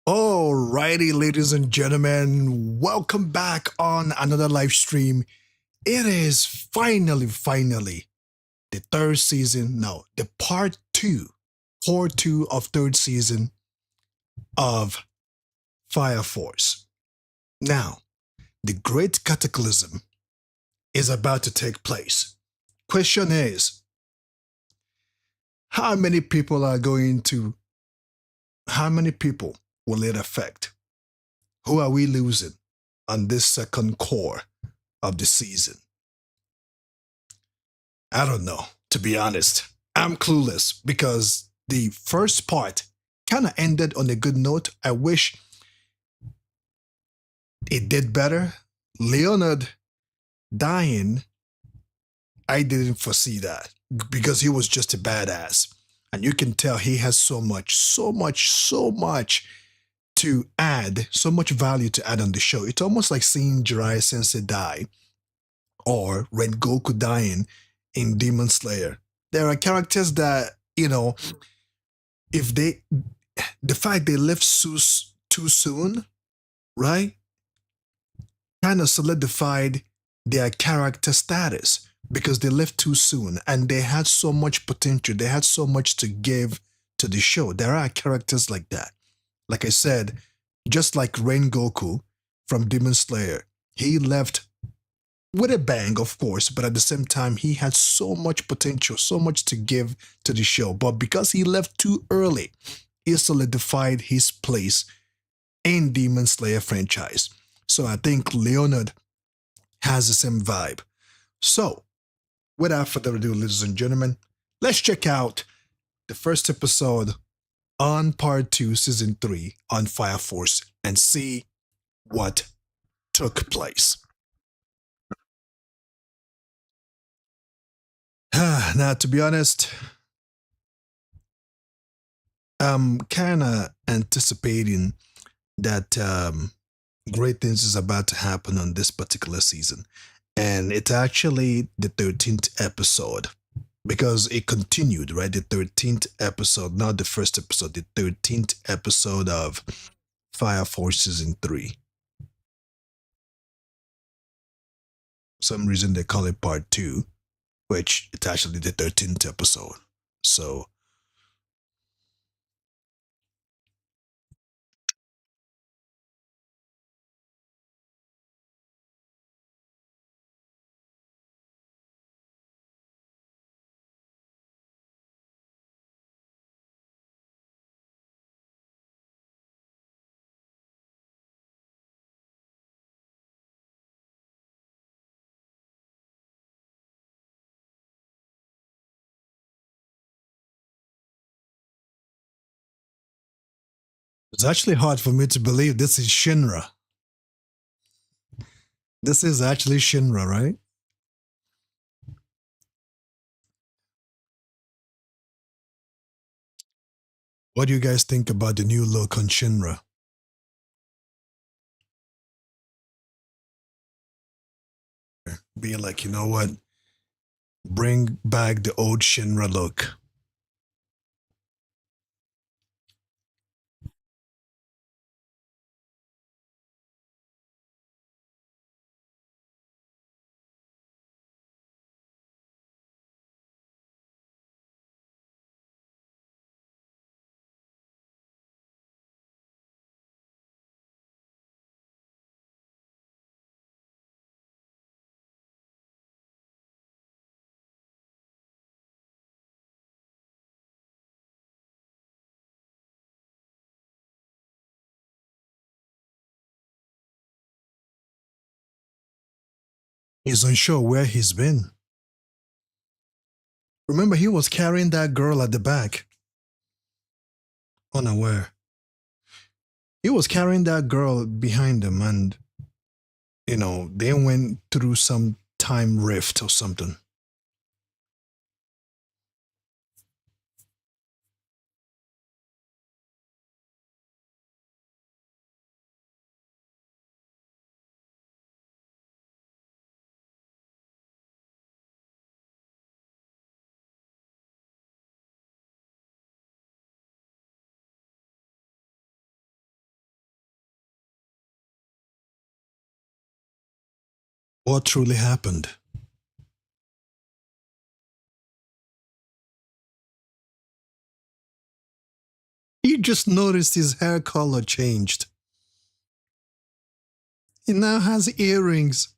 Alrighty, ladies and gentlemen, welcome back on another live stream. It is finally the third season, no, the core two of third season of Fire Force. Now, the Great Cataclysm is about to take place. Question is, how many people will it affect? Who are we losing on this second core of the season? I don't know, to be honest. I'm clueless because the first part kind of ended on a good note. I wish it did better. Leonard dying, I didn't foresee that because he was just a badass. And you can tell he has so much to add, so much value to add on the show. It's almost like seeing Jiraiya Sensei die or Rengoku dying in Demon Slayer. There are characters that, if the fact they left too soon, right, kind of solidified their character status because they left too soon and they had so much potential. They had so much to give to the show. There are characters like that. Like I said, just like Rengoku from Demon Slayer, he left with a bang, of course, but at the same time, he had so much potential, so much to give to the show. But because he left too early, he solidified his place in Demon Slayer franchise. So I think Leonard has the same vibe. So, without further ado, ladies and gentlemen, let's check out the first episode on part 2, season 3 on Fire Force and see what took place. Now, to be honest, I'm kind of anticipating that great things is about to happen on this particular season. And it's actually the 13th episode because it continued, right? The 13th episode, not the first episode, the 13th episode of Fire Force season 3. For some reason they call it part 2, which it's actually the 13th episode. So it's actually hard for me to believe this is Shinra. This is actually Shinra, right? What do you guys think about the new look on Shinra? Be like, you know what? Bring back the old Shinra look. He's unsure where he's been. Remember, he was carrying that girl at the back. Unaware. He was carrying that girl behind him, and, they went through some time rift or something. What truly happened? He just noticed his hair color changed. He now has earrings.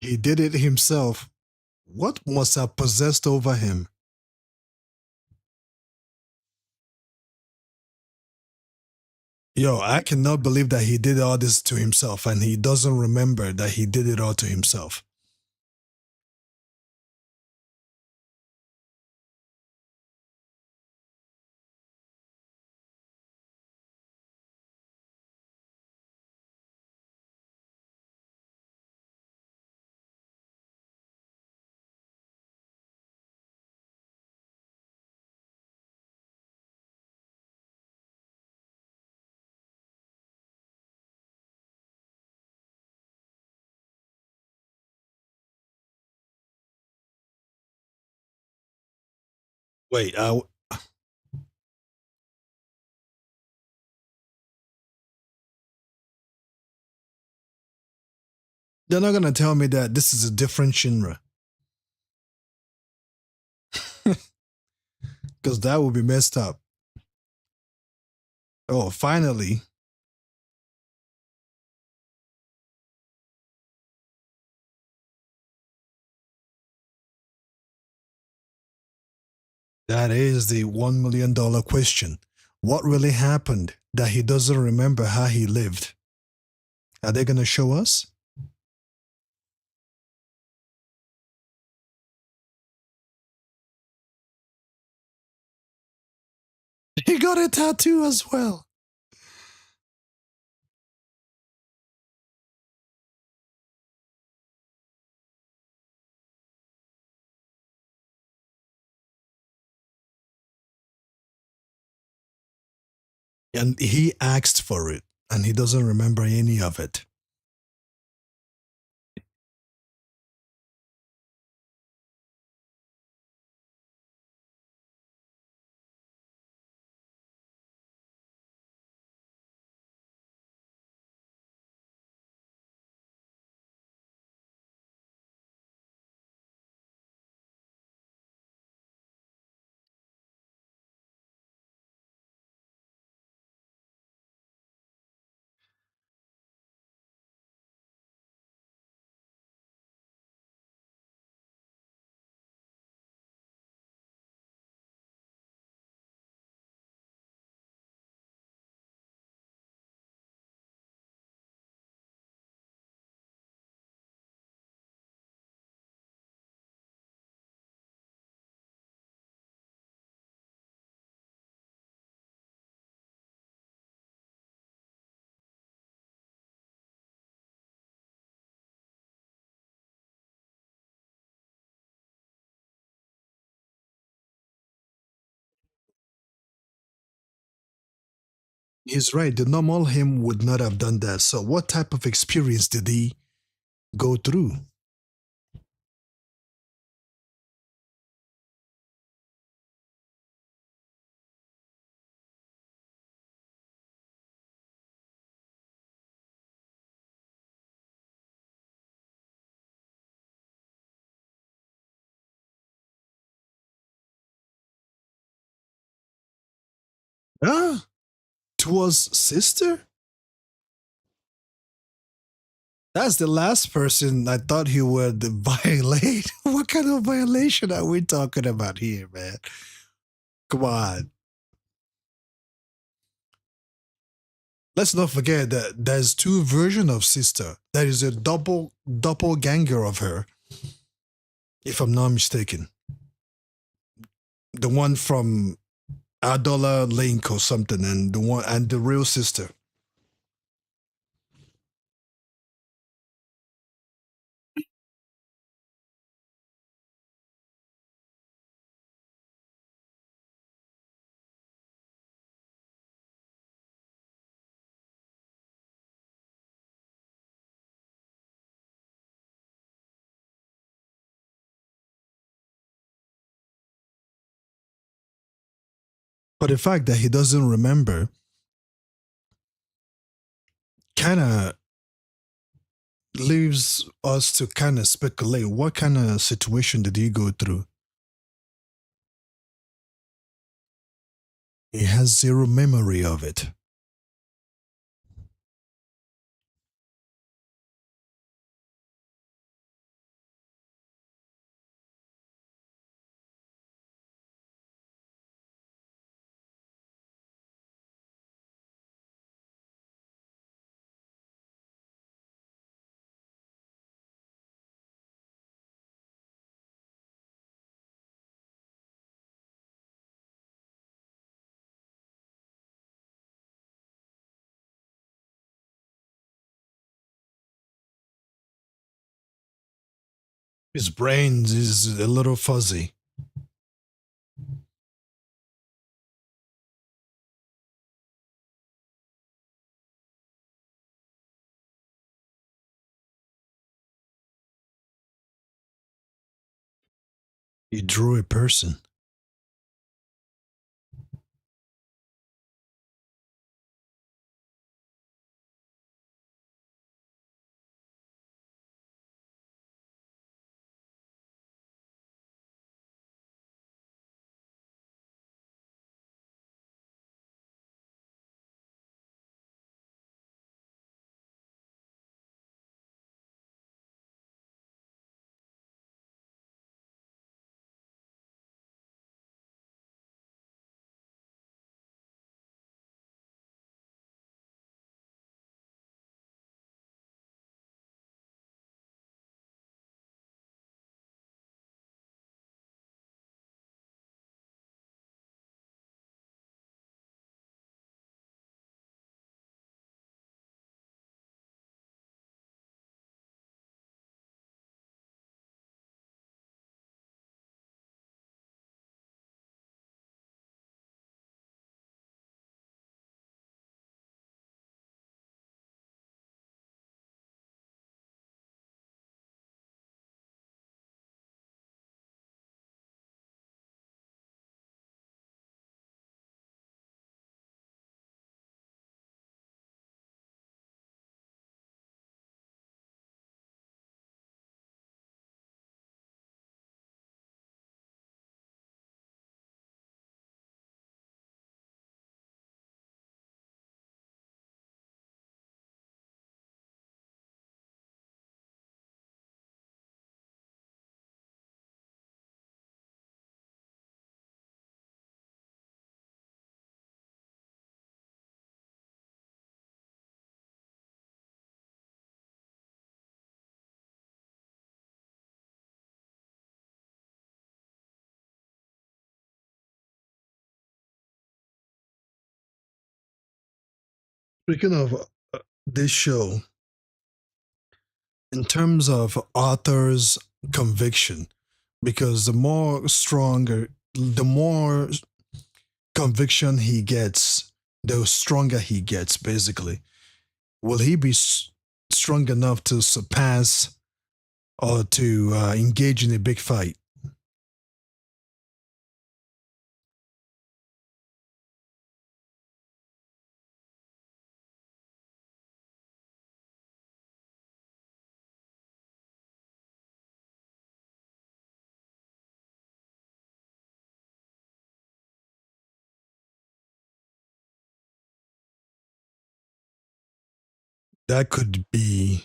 He did it himself. What must have possessed over him? Yo, I cannot believe that he did all this to himself and he doesn't remember that he did it all to himself. Wait, they're not gonna tell me that this is a different Shinra, because that would be messed up. Oh, finally, that is the $1 million question. What really happened that he doesn't remember how he lived? Are they gonna show us? He got a tattoo as well. And he asked for it, and he doesn't remember any of it. He's right. The normal him would not have done that. So, what type of experience did he go through? Ah, Twas sister? That's the last person I thought he would violate. What kind of violation are we talking about here, man? Come on. Let's not forget that there's two versions of sister. There is a doppelganger of her, if I'm not mistaken. The one from Adola Link or something, and the real sister. But the fact that he doesn't remember kind of leaves us to kind of speculate what kind of situation did he go through. He has zero memory of it. His brain is a little fuzzy. He drew a person. Speaking of this show, in terms of author's conviction, because the more conviction he gets, the stronger he gets, basically. Will he be strong enough to surpass or to engage in a big fight? That could be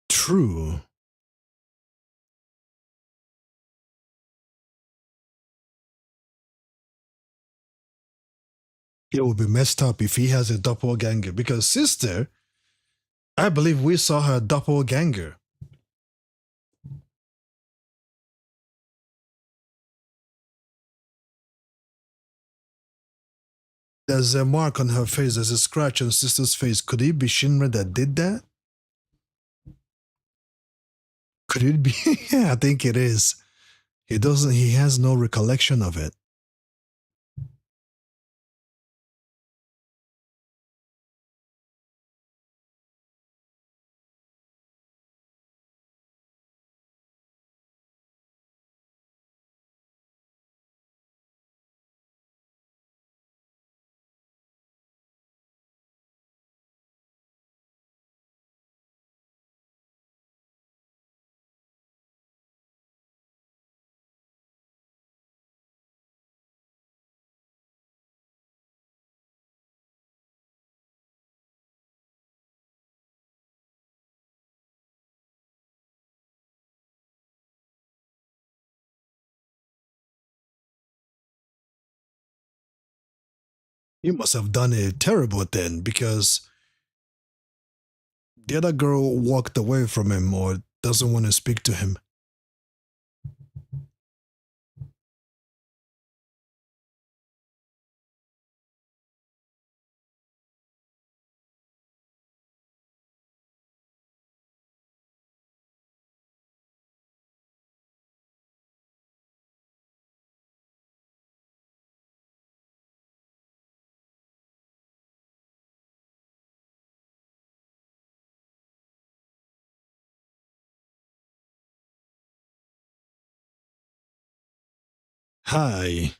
true. It would be messed up if he has a doppelganger because sister, I believe we saw her doppelganger. There's a mark on her face, there's a scratch on sister's face. Could it be Shinra that did that? Could it be? Yeah, I think it is. He has no recollection of it. He must have done a terrible thing because the other girl walked away from him or doesn't want to speak to him. Hi.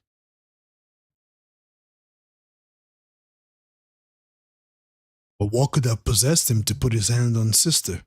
But what could have possessed him to put his hand on sister?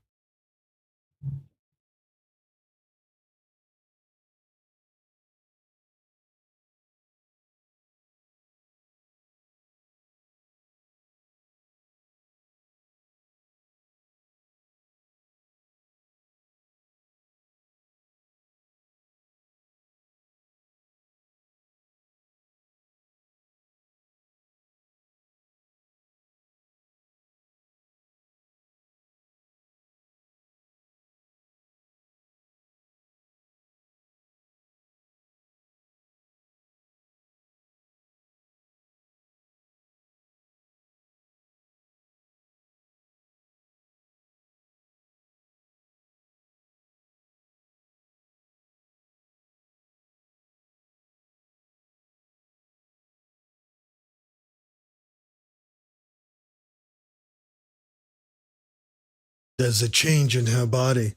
There's a change in her body.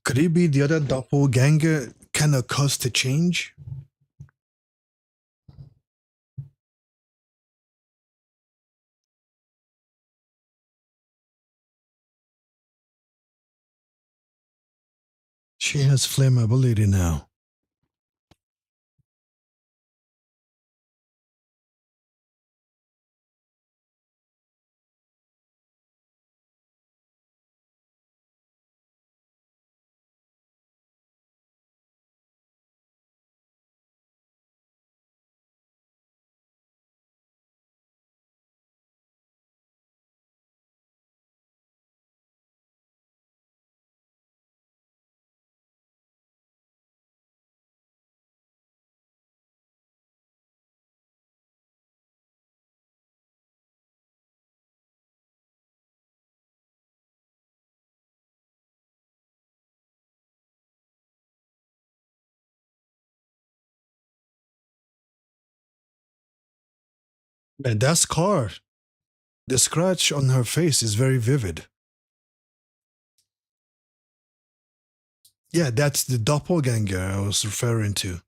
Could it be the other doppelganger kind of caused the change? She has flammability now. And that scar, the scratch on her face is very vivid. Yeah, that's the doppelganger I was referring to.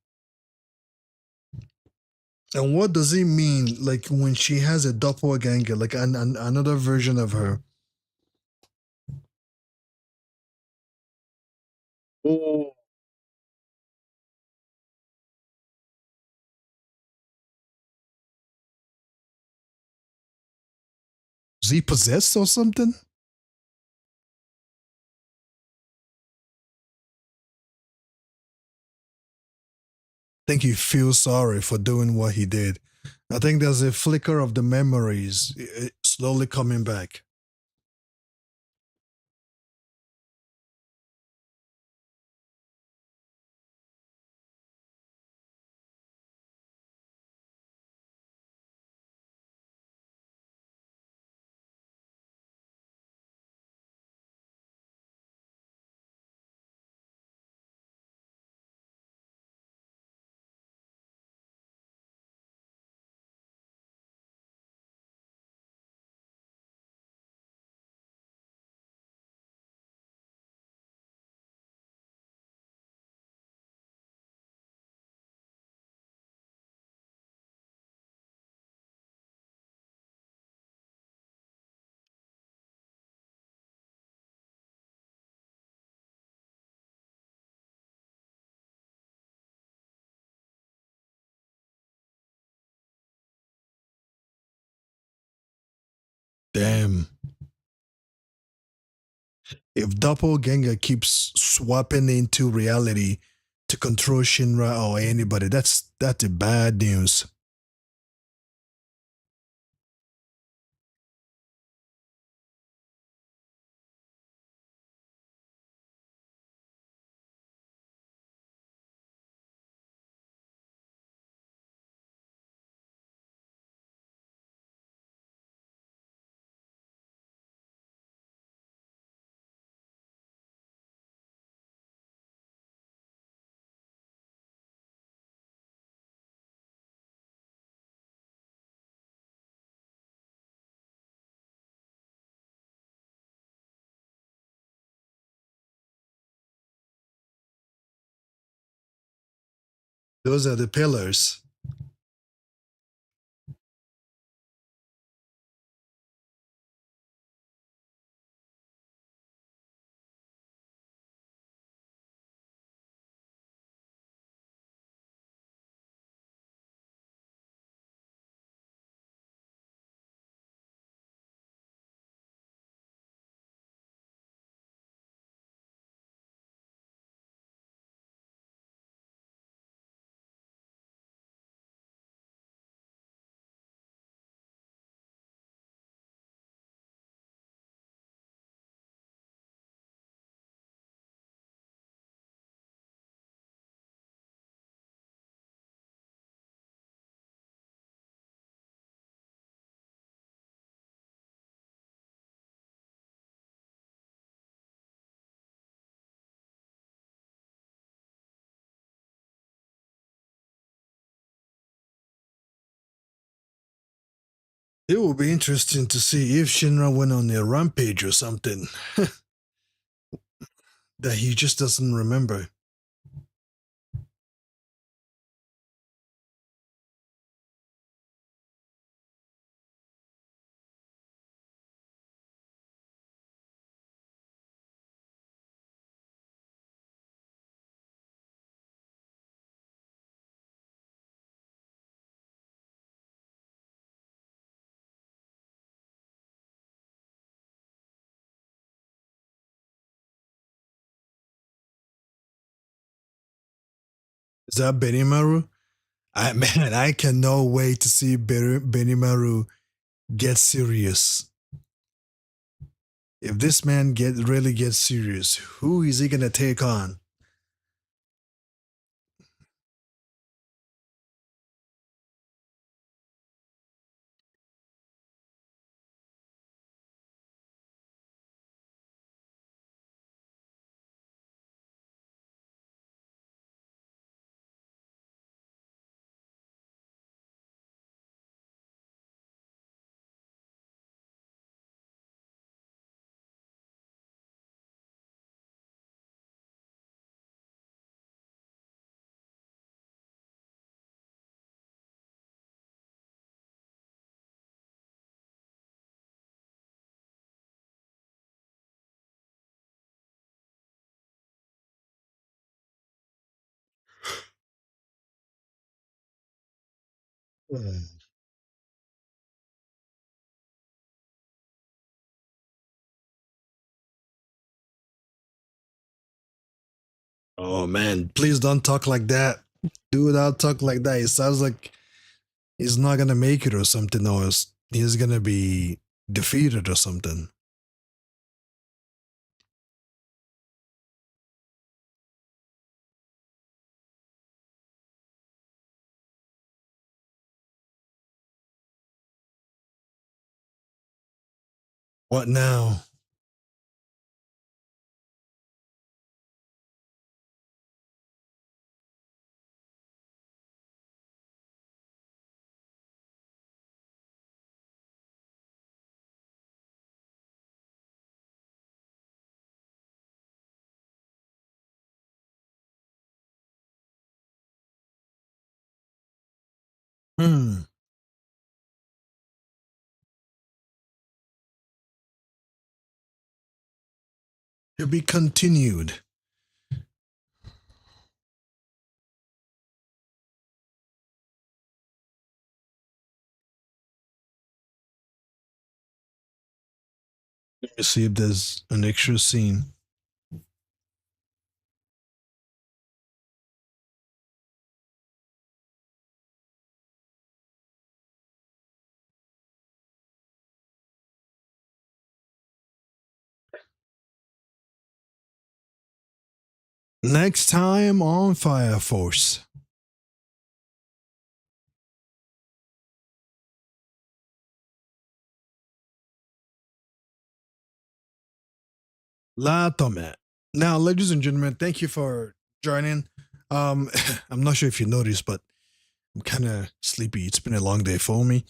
And what does it mean, like when she has a doppelganger, like another version of her? Oh, is he possessed or something? I think he feels sorry for doing what he did. I think there's a flicker of the memories slowly coming back. Damn. If Doppelganger keeps swapping into reality to control Shinra or anybody, that's a bad news. Those are the pillars. It will be interesting to see if Shinra went on a rampage or something that he just doesn't remember. Is that Benimaru? Man, I cannot wait to see Benimaru get serious. If this man really gets serious, who is he gonna take on? Hmm. Oh man, please don't talk like that. Do not talk like that. It sounds like he's not gonna make it or something, or he's gonna be defeated or something. What now? Hmm. To be continued. Let me see if there's an extra scene. Next time on Fire Force. La Tome. Now, ladies and gentlemen, thank you for joining. Um, I'm not sure if you noticed, but I'm kind of sleepy. It's been a long day for me.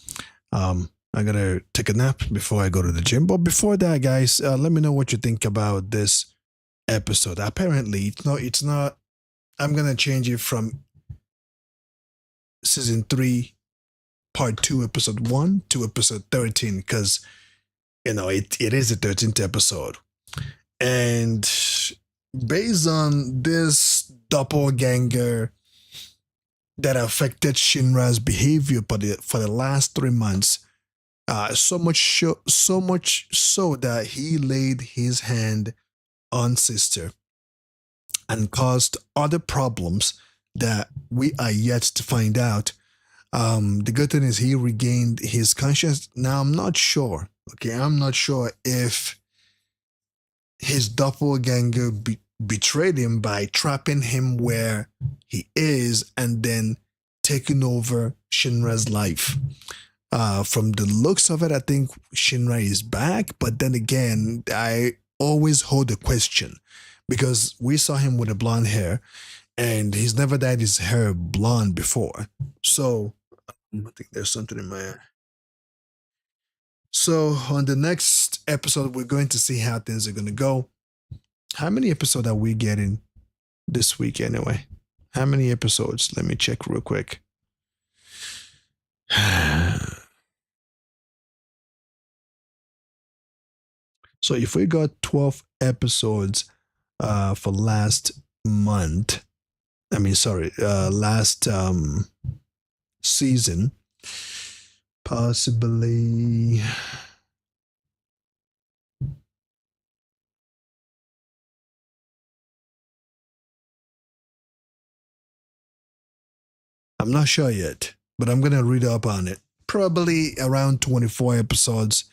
I gotta take a nap before I go to the gym. But before that, guys, let me know what you think about this episode. Apparently, it's not. I'm gonna change it from season 3, part 2, episode 1 to episode 13, because it is the 13th episode. And based on this doppelganger that affected Shinra's behavior for the last 3 months, so much so that he laid his hand on sister and caused other problems that we are yet to find out. The good thing is he regained his conscience. Now I'm not sure. Okay, I'm not sure if his doppelganger betrayed him by trapping him where he is and then taking over Shinra's life. From the looks of it, I think Shinra is back, but then again, I always hold a question because we saw him with a blonde hair and he's never dyed his hair blonde before. So I think there's something in my hair. So on the next episode, we're going to see how things are going to go. How many episodes are we getting this week anyway? How many episodes? Let me check real quick. So if we got 12 episodes for last month, last season, possibly. I'm not sure yet, but I'm going to read up on it. Probably around 24 episodes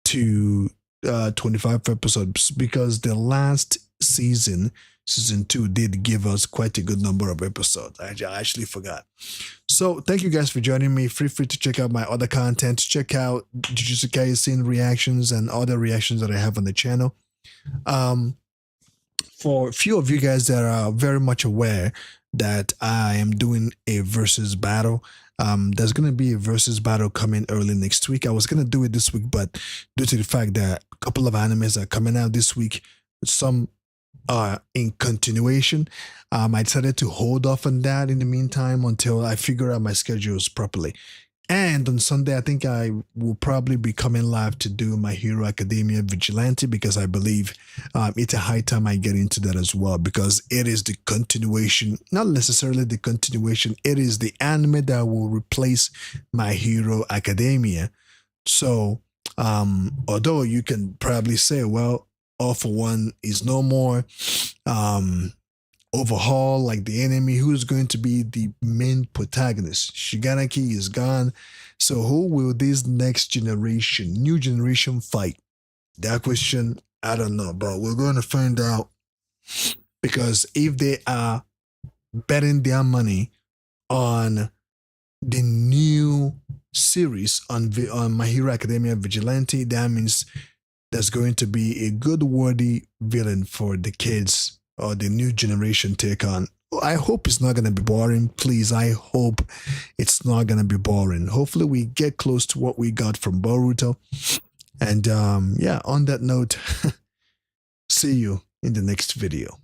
to 25 episodes, because the last season 2, did give us quite a good number of episodes. I actually forgot. So thank you guys for joining me. Feel free to check out my other content. Check out Jujutsu Kaisen reactions and other reactions that I have on the channel. For a few of you guys that are very much aware that I am doing a versus battle, there's going to be a versus battle coming early next week. I was going to do it this week, but due to the fact that a couple of animes are coming out this week, some are in continuation, I decided to hold off on that in the meantime until I figure out my schedules properly. And on Sunday, I think I will probably be coming live to do My Hero Academia Vigilante, because I believe it's a high time I get into that as well, because it is the continuation, not necessarily the continuation, it is the anime that will replace My Hero Academia. So, although you can probably say, well, All for One is no more, overhaul like the enemy, who's going to be the main protagonist. Shiganaki is gone, so who will this new generation fight? That question, I don't know, but we're going to find out, because if they are betting their money on the new series on My Hero Academia Vigilante, that means there's going to be a good worthy villain for the kids or the new generation take on. I hope it's not going to be boring. Please, I hope it's not going to be boring. Hopefully we get close to what we got from Boruto. And yeah, on that note, see you in the next video.